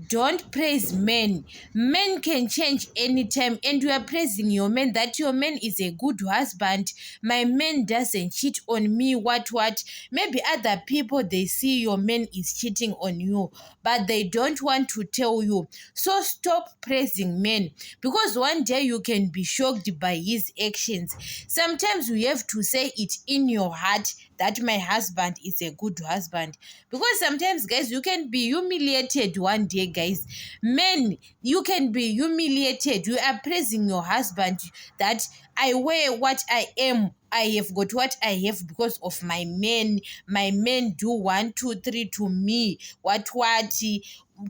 Don't praise men. Men can change anytime, and you are praising your man that your man is a good husband. My man doesn't cheat on me. What? Maybe other people they see your man is cheating on you, but they don't want to tell you. So stop praising men, because one day you can be shocked by his actions. Sometimes you have to say it in your heart that my husband is a good husband, because sometimes, guys, you can be humiliated one day, guys. Men, you can be humiliated. You are praising your husband that I wear what I am, I have got what I have because of my men. My men do 1 2 3 to me. What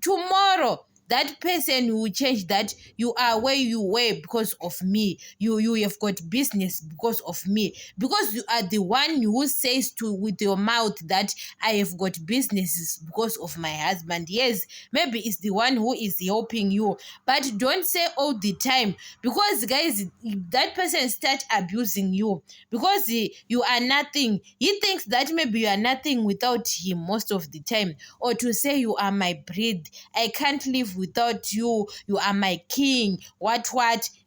tomorrow that person will change, that you are where you were because of me. You have got business because of me, because you are the one who says to with your mouth that I have got businesses because of my husband. Yes, maybe it's the one who is helping you, but don't say all the time, because, guys, if that person start abusing you because you are nothing. He thinks that maybe you are nothing without him most of the time, or to say you are my breed, I can't live without you, you are my king, what.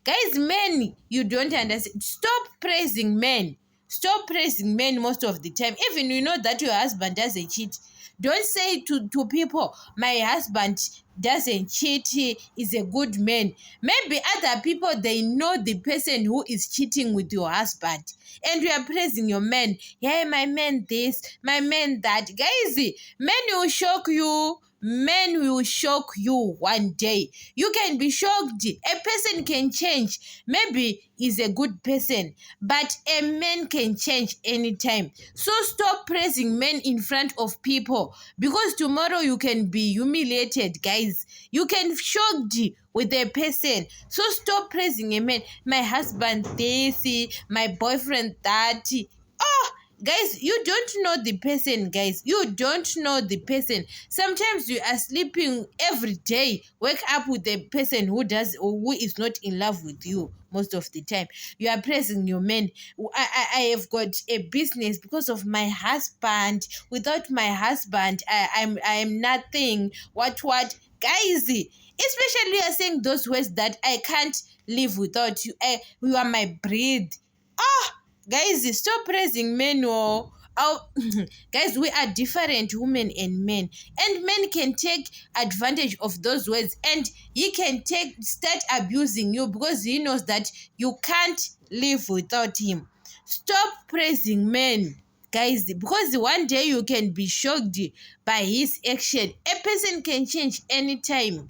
Guys, men, you don't understand. Stop praising men. Stop praising men most of the time. Even you know that your husband doesn't cheat. Don't say to people, my husband doesn't cheat, he is a good man. Maybe other people, they know the person who is cheating with your husband, and you are praising your man. Hey, my man this, my man that. Guys, men will shock you. Men will shock you one day. You can be shocked. A person can change. Maybe he's a good person, but a man can change anytime. So stop praising men in front of people, because tomorrow you can be humiliated, guys. You can be shocked with a person. So stop praising a man. My husband this, my boyfriend that. Oh, guys, you don't know the person, guys. You don't know the person. Sometimes you are sleeping every day, wake up with a person who is not in love with you most of the time. You are praising your man. I have got a business because of my husband. Without my husband, I'm nothing. What guys, especially you are saying those words that I can't live without you. You are my breed. Oh, guys, stop praising men. Oh, guys, we are different, women and men, and men can take advantage of those words, and he can start abusing you because he knows that you can't live without him. Stop praising men, guys, because one day you can be shocked by his action. A person can change anytime.